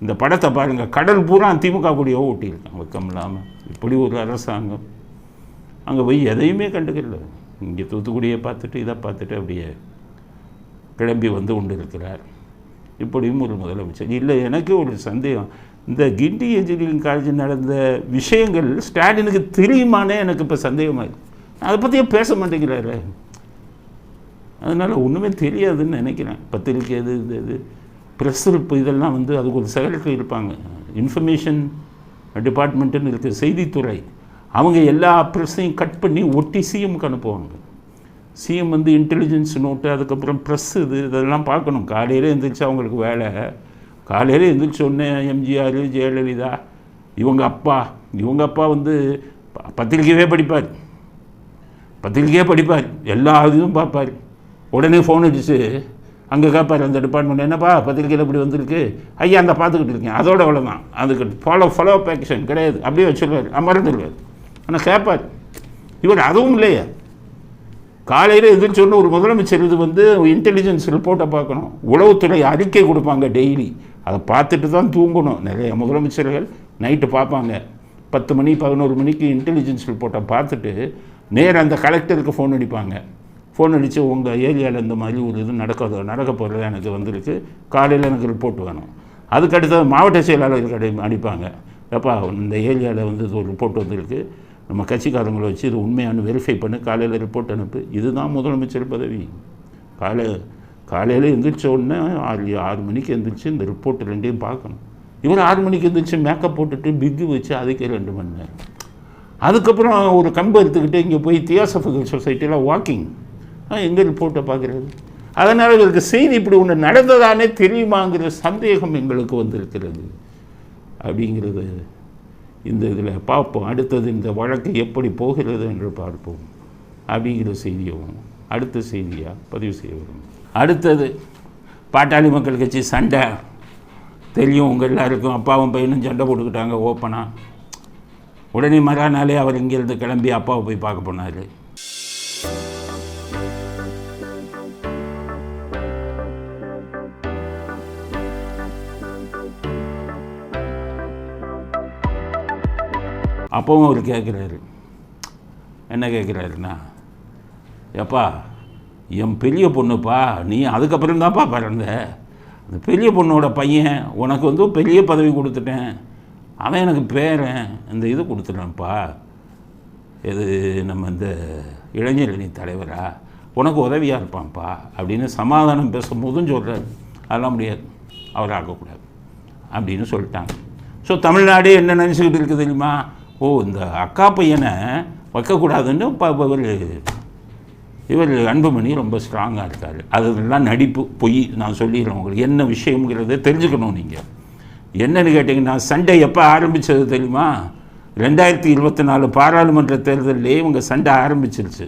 இந்த படத்தை பாருங்கள். கடல் பூரா திமுக கொடியோ ஓட்டியிருக்காங்க வெக்கம் இல்லாமல். இப்படி ஒரு அரசாங்கம் அங்கே போய் எதையுமே கண்டுக்கல. இங்கே தூத்துக்குடியை பார்த்துட்டு இதை பார்த்துட்டு அப்படியே கிளம்பி வந்து கொண்டு இருக்கிறார். இப்படியும் ஒரு முதலமைச்சர் இல்லை. எனக்கு ஒரு சந்தேகம், இந்த கிண்டி இன்ஜினியரிங் காலேஜ் நடந்த விஷயங்கள் ஸ்டாலினுக்கு தெரியுமானே எனக்கு இப்போ சந்தேகமாக. அதை பற்றியே பேச மாட்டேங்கிறாரு. அதனால் ஒன்றுமே தெரியாதுன்னு நினைக்கிறேன். பத்திரிக்கை இது ப்ரெஸ் இப்போ இதெல்லாம் வந்து அதுக்கு ஒரு செக்ரட்டரி இருப்பாங்க, இன்ஃபர்மேஷன் டிபார்ட்மெண்ட்டுன்னு இருக்குது, செய்தித்துறை. அவங்க எல்லா ப்ரெஸ்ஸையும் கட் பண்ணி ஒட்டி சிஎம்க்கு அனுப்புவாங்க. சிஎம் வந்து இன்டெலிஜென்ஸ் நோட்டு, அதுக்கப்புறம் ப்ரெஸ் இதெல்லாம் பார்க்கணும். காலையில் எழுந்திரிச்சு அவங்களுக்கு வேலை. காலையில் எழுந்திரிச்ச உடனே எம்ஜிஆர், ஜெயலலிதா, இவங்க அப்பா வந்து பத்திரிக்கையே படிப்பார், எல்லா இதுவும் பார்ப்பார். உடனே ஃபோன் அடிச்சு அங்கே கேட்பார் அந்த டிபார்ட்மெண்ட், என்னப்பா பத்திரிக்கையில் இப்படி வந்திருக்கு, ஐயா அந்த பார்த்துக்கிட்டு இருக்கேன், அதோட அவ்வளோதான். அதுக்கு ஃபாலோ அப் ஆக்ஷன் கிடையாது, அப்படியே வச்சுருவார், மறந்துடுவார். ஆனால் கேட்பார். இவர் அதுவும் இல்லையா. காலையில் எதிர்ச்சொன்னு ஒரு முதலமைச்சர் இது வந்து இன்டெலிஜென்ஸ் ரிப்போர்ட்டை பார்க்கணும். உளவுத்துறை அறிக்கை கொடுப்பாங்க டெய்லி, அதை பார்த்துட்டு தான் தூங்கணும். நிறைய முதலமைச்சர்கள் நைட்டு பார்ப்பாங்க. 10 மணி 11 மணிக்கு இன்டெலிஜென்ஸ் ரிப்போர்ட்டை பார்த்துட்டு நேராக அந்த கலெக்டருக்கு ஃபோன் அடிப்பாங்க. ஃபோன் அடித்து உங்கள் ஏரியாவில் இந்த மாதிரி ஒரு இது நடக்க போகிறது எனக்கு வந்திருக்கு, காலையில் எனக்கு ரிப்போர்ட் வேணும். அதுக்கடுத்தது மாவட்ட செயலாளருக்கு அடிப்பாங்க, எப்பா இந்த ஏரியாவில் வந்து ஒரு ரிப்போர்ட் வந்திருக்கு, நம்ம கட்சிக்காரங்களை வச்சு இது உண்மையான வெரிஃபை பண்ணி காலையில் ரிப்போர்ட் அனுப்பு. இதுதான் முதலமைச்சர் பதவி. காலையில் எந்திரிச்ச உடனே 6 மணிக்கு எந்திரிச்சு இந்த ரிப்போர்ட் ரெண்டையும் பார்க்கணும். இவர் 6 மணிக்கு எந்திரிச்சு மேக்கப் போட்டுட்டு பிக்கு வச்சு அதுக்கே 2 மணி நேரம். அதுக்கப்புறம் ஒரு கம்பு எடுத்துக்கிட்டு இங்கே போய் தியோசபிக்கல் சொசைட்டியில் வாக்கிங், எங்கே ரிப்போர்ட்டை பார்க்குறது. அதனால் இவருக்கு செய்தி இப்படி ஒன்று நடந்ததானே தெரியுமாங்கிற சந்தேகம் எங்களுக்கு வந்திருக்கிறது. அப்படிங்கிறது இந்த இதில் பார்ப்போம். அடுத்தது இந்த வழக்கு எப்படி போகிறது என்று பார்ப்போம். அப்படிங்கிற செய்தியும் அடுத்த செய்தியாக பதிவு செய்ய வரும். அடுத்தது பாட்டாளி மக்கள் கட்சி சண்டை தெரியும் உங்கள் எல்லாருக்கும். அப்பாவும் பையனும் சண்டை போட்டுக்கிட்டாங்க ஓப்பனாக. உடனே மறுநாளே அவர் இங்கேருந்து கிளம்பி அப்பாவை போய் பார்க்க போனார். அப்பவும் அவர் கேட்குறாரு, என்ன கேட்குறாருன்னா, எப்பா என் பெரிய பொண்ணுப்பா, நீ அதுக்கப்புறம் தான்ப்பா பிறந்த, அந்த பெரிய பொண்ணோட பையன் உனக்கு வந்து பெரிய பதவி கொடுத்துட்டேன், அவன் எனக்கு பேரன் இந்த இது கொடுத்துட்டான்ப்பா, இது நம்ம இந்த இளைஞரணி தலைவரா, உனக்கு உதவியாக இருப்பான்ப்பா அப்படின்னு சமாதானம் பேசும்போதும் சொல்கிறார். அதெல்லாம் முடியாது, அவர் ஆக்கக்கூடாது அப்படின்னு சொல்லிட்டாங்க. ஸோ தமிழ்நாடு என்ன நினச்சிக்கிட்டு இருக்குது தெரியுமா? ஓ, இந்த அக்கா பையனை வைக்கக்கூடாதுன்னு இவர் அன்புமணி ரொம்ப ஸ்ட்ராங்காக இருக்கார். அதெல்லாம் நடிப்பு, பொய். நான் சொல்லிடுறேன் உங்களுக்கு என்ன விஷயங்கிறத தெரிஞ்சுக்கணும். நீங்கள் என்னன்னு கேட்டிங்கன்னா, சண்டை எப்போ ஆரம்பித்தது தெரியுமா? 2024 பாராளுமன்ற தேர்தலிலே இவங்க சண்டை ஆரம்பிச்சிருச்சு.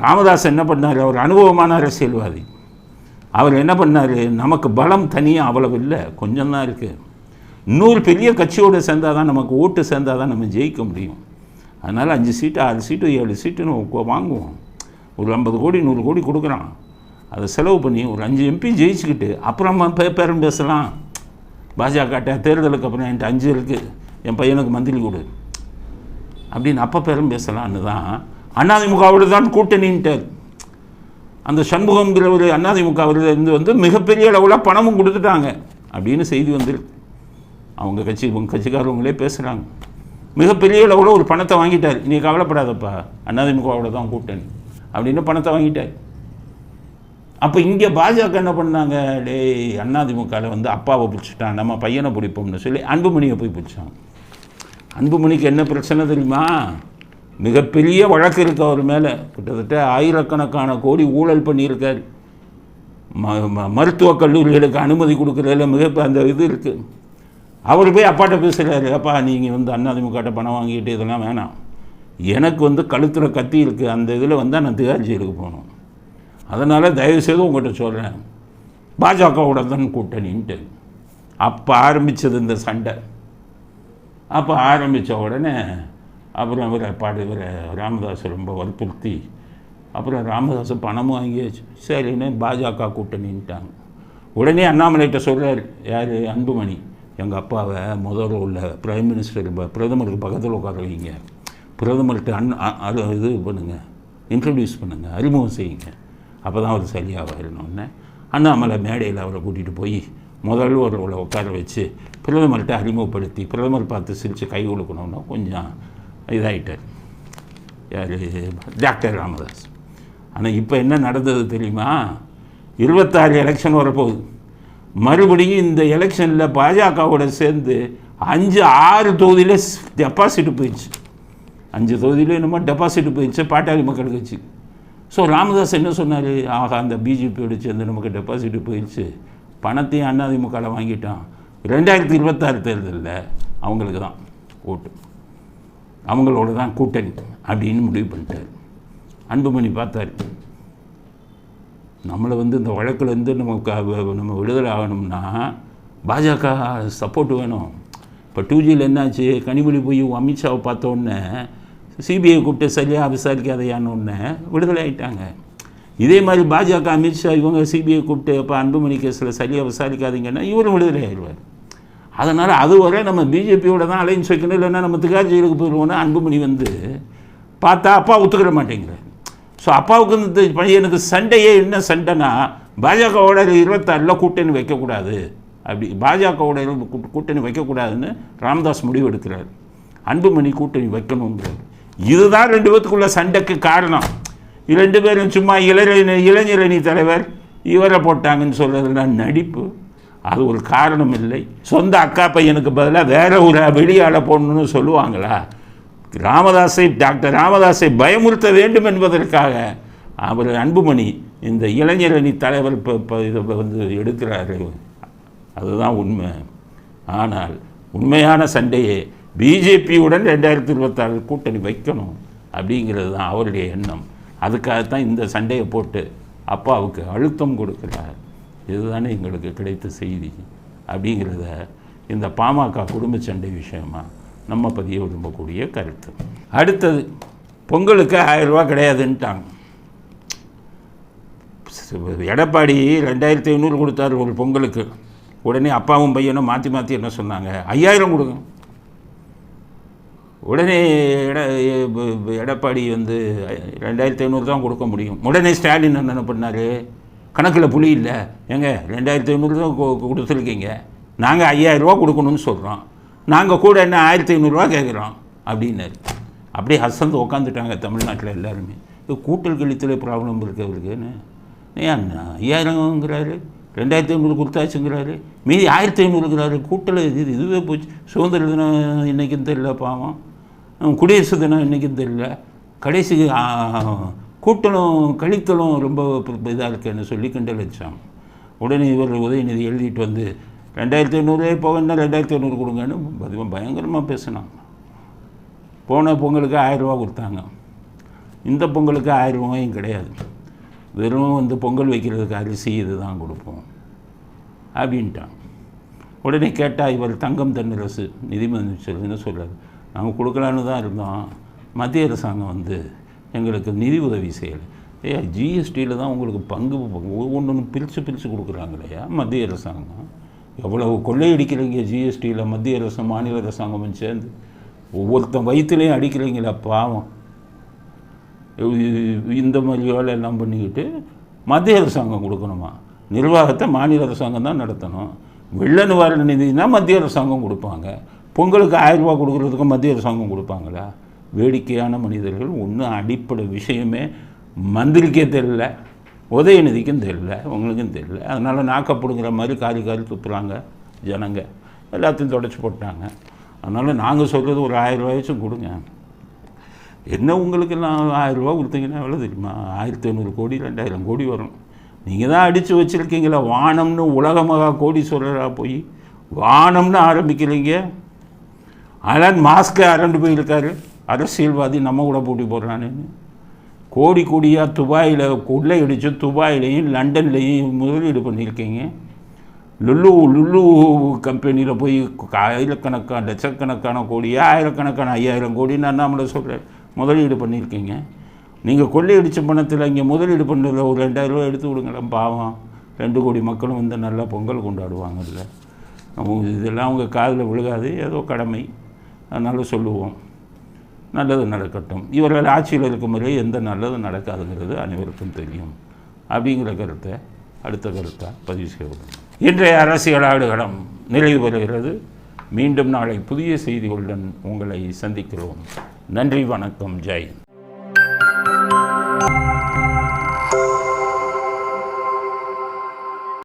ராமதாஸ் என்ன பண்ணார்? அவர் அனுபவமான அரசியல்வாதி. அவர் என்ன பண்ணார்? நமக்கு பலம் தனியாக அவ்வளவு இல்லை, கொஞ்சம் தான் இருக்குது. இன்னொரு பெரிய கட்சியோடு சேர்ந்தால் தான் நமக்கு ஓட்டு சேர்ந்தால் தான் நம்ம ஜெயிக்க முடியும். அதனால் 5 சீட்டு 6 சீட்டு 7 சீட்டுன்னு வாங்குவோம். ஒரு 50 கோடி 100 கோடி கொடுக்குறான். அதை செலவு பண்ணி ஒரு 5 எம்பி ஜெயிச்சுக்கிட்டு அப்புறமா பேரம் பேசலாம். பாஜக தேர்தலுக்கு அப்புறம் என்கிட்ட 5 இருக்குது, என் பையனுக்கு மந்திரி கொடு அப்படின்னு அப்போ பேரம் பேசலான்னு தான் அதிமுகவோடு தான் கூட்டணின்ட்டார். அந்த சண்முகங்கிற ஒரு அதிமுகவில் இருந்து மிகப்பெரிய அளவில் பணமும் கொடுத்துட்டாங்க அப்படின்னு செய்தி வந்துருக்கு. அவங்க கட்சிக்காரவங்களே பேசுகிறாங்க. மிகப்பெரிய அளவில் ஒரு பணத்தை வாங்கிட்டார். நீ கவலைப்படாதப்பா, அதிமுகவோட தான் கூட்டணி அப்படின்னு பணத்தை வாங்கிட்டார். அப்போ இங்கே பாஜக என்ன பண்ணாங்க? அதிமுகவில் அப்பாவை பிடிச்சிட்டான், நம்ம பையனை பிடிப்போம்னு சொல்லி அன்புமணியை போய் பிடிச்சாங்க. அன்புமணிக்கு என்ன பிரச்சனை தெரியுமா? மிகப்பெரிய வழக்கு இருக்கு அவர் மேலே. கிட்டத்தட்ட ஆயிரக்கணக்கான கோடி ஊழல் பண்ணியிருக்கார். மருத்துவக் கல்லூரிகளுக்கு அனுமதி கொடுக்குறதுல அந்த இது இருக்குது. அவர் போய் அப்பாட்ட பேசுகிறாரு, அப்பா நீங்கள் அதிமுக பணம் வாங்கிட்டு இதெல்லாம் வேணாம், எனக்கு கழுத்தில் கத்தி இருக்குது, அந்த இதில் நான் திகார் ஜெயிலுக்கு போகணும், அதனால் தயவுசெய்து உங்கள்கிட்ட சொல்கிறேன், பாஜகவோட தான் கூட்டணின்ட்டு. அப்போ ஆரம்பித்தது இந்த சண்டை. அப்போ ஆரம்பித்த உடனே அப்புறம் இவர் ராமதாஸ் ரொம்ப வற்புறுத்தி அப்புறம் ராமதாஸ் பணமும் வாங்கியாச்சு. சரின்னு பாஜக கூட்டணின்ட்டாங்க. உடனே அண்ணாமலைகிட்ட சொல்கிறார், யார்? அன்புமணி, எங்கள் அப்பாவை முதல்ல உள்ள பிரைம் மினிஸ்டர் பிரதமருக்கு பக்கத்தில் உட்கார வைங்க, பிரதமர்கிட்ட இது பண்ணுங்கள், இன்ட்ரடியூஸ் பண்ணுங்கள், அறிமுகம் செய்யுங்க, அப்போ தான் அவர் சரியாக வரணும்னு அண்ணாமலை மேடையில் அவரை கூட்டிகிட்டு போய் முதல்ல ஒரு உட்கார வச்சு பிரதமர்கிட்ட அறிமுகப்படுத்தி பிரதமர் பார்த்து சிரித்து கை கொடுக்கணும்னா கொஞ்சம் இதாகிட்டார். யார்? டாக்டர் ராமதாஸ். ஆனால் இப்போ என்ன நடந்தது தெரியுமா? 26 எலெக்ஷன் வரப்போகுது. மறுபடியும் இந்த எலெக்ஷனில் பாஜகவோட சேர்ந்து 5-6 தொகுதியில் டெபாசிட் போயிடுச்சு. 5 தொகுதியில் என்னமோ டெபாசிட் போயிடுச்சு பாட்டாளி மக்கள் கட்சி. ஸோ ராமதாஸ் என்ன சொன்னார்? ஆகா, அந்த பிஜேபியோடு சேர்ந்து நமக்கு டெபாசிட் போயிடுச்சு, பணத்தையும் அதிமுகவில் வாங்கிட்டான், 2026 தேர்தலில் அவங்களுக்கு தான் ஓட்டு, அவங்களோட தான் கூட்டணி அப்படின்னு முடிவு பண்ணிட்டார். அன்புமணி பார்த்தார், நம்மளை இந்த வழக்கிலேருந்து நம்ம விடுதலை ஆகணும்னா பாஜக சப்போர்ட் வேணும். இப்போ 2Gயில் என்னாச்சு? கனிமொழி போய் அமித்ஷாவை பார்த்தோன்னே சிபிஐ கூப்பிட்டு சரியாக விசாரிக்காதையானோடனே விடுதலை ஆகிட்டாங்க. இதே மாதிரி பாஜக அமித்ஷா இவங்க சிபிஐ கூப்பிட்டு இப்போ அன்புமணி கேஸில் சரியாக விசாரிக்காதீங்கன்னா இவரும் விடுதலை ஆகிடுவார். அதனால் அதுவரை நம்ம பிஜேபியோட தான் அலைன்ஸ் வைக்கணும், இல்லைன்னா நம்ம திகார் ஜெயிலுக்கு போயிடுவோன்னா அன்புமணி பார்த்தா அப்பா ஒத்துக்கிற மாட்டேங்கிறார். ஸோ அப்பாவுக்கு இந்த பையனுக்கு சண்டையே என்ன சண்டைனா, பாஜகவோட 26 கூட்டணி வைக்கக்கூடாது, அப்படி பாஜகவோட கூட்டணி வைக்கக்கூடாதுன்னு ராமதாஸ் முடிவு எடுக்கிறார். அன்புமணி கூட்டணி வைக்கணுங்கிறார். இதுதான் 2 பேத்துக்குள்ள சண்டைக்கு காரணம். 2 பேரும் சும்மா இளைஞரணி தலைவர் இவரை போட்டாங்கன்னு சொல்கிறதுலாம் நடிப்பு. அது ஒரு காரணம் இல்லை. சொந்த அக்கா பையனுக்கு பதிலாக வேற ஒரு வெளியாள போடணும்னு சொல்லுவாங்களா? டாக்டர் ராமதாஸை பயமுறுத்த வேண்டும் என்பதற்காக அவர் அன்புமணி இந்த இளைஞரணி தலைவர் இதை எடுக்கிறாரு. அதுதான் உண்மை. ஆனால் உண்மையான சண்டையே பிஜேபியுடன் 2026 கூட்டணி வைக்கணும் அப்படிங்கிறது தான் அவருடைய எண்ணம். அதுக்காகத்தான் இந்த சண்டையை போட்டு அப்பாவுக்கு அழுத்தம் கொடுக்கிறார். இதுதானே எங்களுக்கு கிடைத்த செய்தி அப்படிங்கிறத இந்த பாமக குடும்ப சண்டை விஷயமாக நம்ம பதிய விரும்பக்கூடிய கருத்து. அடுத்தது, பொங்கலுக்கு 1000 ரூபா கிடையாதுன்ட்டாங்க. எடப்பாடி 2500 கொடுத்தாரு ஒரு பொங்கலுக்கு. உடனே அப்பாவும் பையனும் மாற்றி மாற்றி என்ன சொன்னாங்க? 5000 கொடுங்க. உடனே எடப்பாடி 2500 தான் கொடுக்க முடியும். உடனே ஸ்டாலின் என்ன பண்ணார்? கணக்கில் புளி இல்லை, ஏங்க 2500 தான் கொடுத்துருக்கீங்க, நாங்கள் 5000 ரூபா கொடுக்கணும்னு சொல்கிறோம், நாங்கள் கூட என்ன 1500 ரூபா கேட்குறோம் அப்படின்னாரு. அப்படியே ஹசந்து உட்காந்துட்டாங்க தமிழ்நாட்டில் எல்லாருமே. இது கூட்டல் கழித்துல ப்ராப்ளம் இருக்குது அவருக்குன்னு. ஏன் 5000ங்கிறாரு, 2500 கொடுத்தாச்சுங்கிறாரு, மீதி 1500ங்கிறாரு. கூட்டலை இதுவே போச்சு. சுதந்திர தினம் இன்றைக்கும் தெரியல பாவம், குடியரசு தினம் இன்றைக்கும் தெரியல, கடைசி கூட்டலும் கழித்தலும் ரொம்ப இதாக இருக்குன்னு சொல்லி கிண்டல் வச்சாங்க. உடனே இவர் உதயநிதி எழுதிட்டு வந்து 2500 போகணுன்னா 2500 கொடுங்கன்னு பயங்கரமாக பேசினாங்க. போன பொங்கலுக்கு 1000 ரூபா கொடுத்தாங்க, இந்த பொங்கலுக்கு 1000 ரூபாயும் கிடையாது, வெறும் வந்து பொங்கல் வைக்கிறதுக்கு அரிசி இது தான் கொடுப்போம் அப்படின்ட்டாங்க. உடனே கேட்டால் இவர் தங்கம் தென்னரசு நிதியமைச்சர்னு சொல்கிறார், நாங்கள் கொடுக்கலான்னு தான் இருந்தோம், மத்திய அரசாங்கம் வந்து எங்களுக்கு நிதி உதவி செய்யலை. ஜிஎஸ்டியில் தான் உங்களுக்கு பங்கு ஒவ்வொன்று பிரித்து கொடுக்குறாங்களையா மத்திய அரசாங்கம். எவ்வளவு கொள்ளையடிக்கிறீங்க ஜிஎஸ்டியில் மத்திய அரசு மாநில அரசாங்கம் சேர்ந்து, ஒவ்வொருத்தன் வயிற்றுலையும் அடிக்கிறீங்களா பாவம். இந்த மாதிரி வேலை எல்லாம் பண்ணிக்கிட்டு மத்திய அரசாங்கம் கொடுக்கணுமா? நிர்வாகத்தை மாநில அரசாங்கம் தான் நடத்தணும். வெள்ள நிவாரண நிதினா மத்திய அரசாங்கம் கொடுப்பாங்க, பொங்கலுக்கு 1000 ரூபா கொடுக்குறதுக்கு மத்திய அரசாங்கம் கொடுப்பாங்களா? வேடிக்கையான மனிதர்கள். ஒன்றும் அடிப்படை விஷயமே மந்திரிக்கே தெரியல, உதயநிதிக்கும் தெரியல, உங்களுக்கும் தெரியல. அதனால் நாக்கப்படுங்கிற மாதிரி காரி துப்புறாங்க ஜனங்க, எல்லாத்தையும் தொடச்சி போட்டாங்க. அதனால் நாங்கள் சொல்கிறது ஒரு 1000 ரூபாய்ச்சும் கொடுங்க. என்ன உங்களுக்கு எல்லாம் 1000 ரூபா கொடுத்தீங்கன்னா எவ்வளோ தெரியுமா? 1500 கோடி 2000 கோடி வரும். நீங்கள் தான் அடித்து வச்சுருக்கீங்களா வானம்னு, உலகமாக கோடி சொல்கிறா போய் வானம்னு ஆரம்பிக்கிறீங்க. அதான் மாஸ்கை அரண்டு போயிருக்காரு, அரசியல்வாதி நம்ம கூட போட்டி போடுறான்னு. கோடி கோடியாக துபாயில் கொள்ளையடிச்சு துபாயிலையும் லண்டன்லேயும் முதலீடு பண்ணியிருக்கீங்க. லுல்லு கம்பெனியில் போய் ஆயிரக்கணக்கான லட்சக்கணக்கான கோடி, ஆயிரக்கணக்கான 5000 கோடின்னு அண்ணாமலை சொல்கிறேன் முதலீடு பண்ணியிருக்கீங்க. நீங்கள் கொள்ளையடித்த பணத்தில் இங்கே முதலீடு பண்ணுறத ஒரு 2000 ரூபா எடுத்து விடுங்களேன் பாவம். 2 கோடி மக்களும் வந்து நல்லா பொங்கல் கொண்டாடுவாங்கல்ல. இதெல்லாம் அவங்க காதில் விழுகாது, ஏதோ கடமை, அதனால் சொல்லுவோம். நல்லது நடக்கட்டும். இவர்கள் ஆட்சியில் இருக்கும் முறை எந்த நல்லது நடக்காதுங்கிறது அனைவருக்கும் தெரியும் அப்படிங்கிற கருத்தை அடுத்த கருத்தாக பதிவு செய்வோம். இன்றைய அரசியல் ஆடுகளம் நிறைவு பெறுகிறது. மீண்டும் நாளை புதிய செய்திகளுடன் உங்களை சந்திக்கிறோம். நன்றி, வணக்கம், ஜெய்.